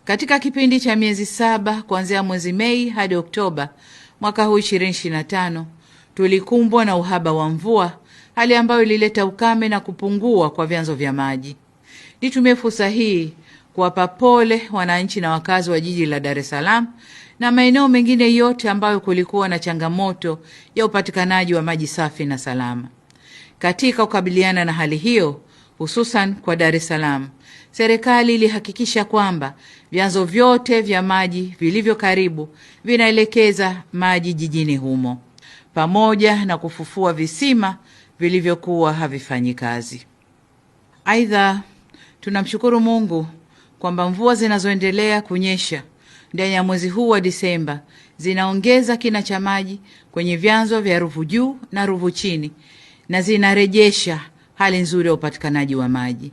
Katika kipindi cha miezi 7 kuanzia mwezi Mei hadi Oktoba mwaka huu 2025, tulikumbwa na uhaba wa mvua, hali ambayo ilileta ukame na kupungua kwa vyanzo vya maji. Nitumie fursa hii kuwapa pole wananchi na wakazi wa jiji la Dar es Salaam na maeneo mengine yote ambayo kulikuwa na changamoto ya upatikanaji wa maji safi na salama. Katika kukabiliana na hali hiyo, hususan kwa Dar es Salaam, serikali ilihakikisha kwamba vyanzo vyote vya maji vilivyo karibu vinaelekeza maji jijini humo, pamoja na kufufua visima vilivyokuwa havifanyi kazi. Aidha, tunamshukuru Mungu kwamba mvua zinazoendelea kunyesha ndani ya mwezi huu wa Disemba zinaongeza kina cha maji kwenye vyanzo vya Ruvu Juu na Ruvu Chini na zinarejesha hali nzuri ya upatikanaji wa maji.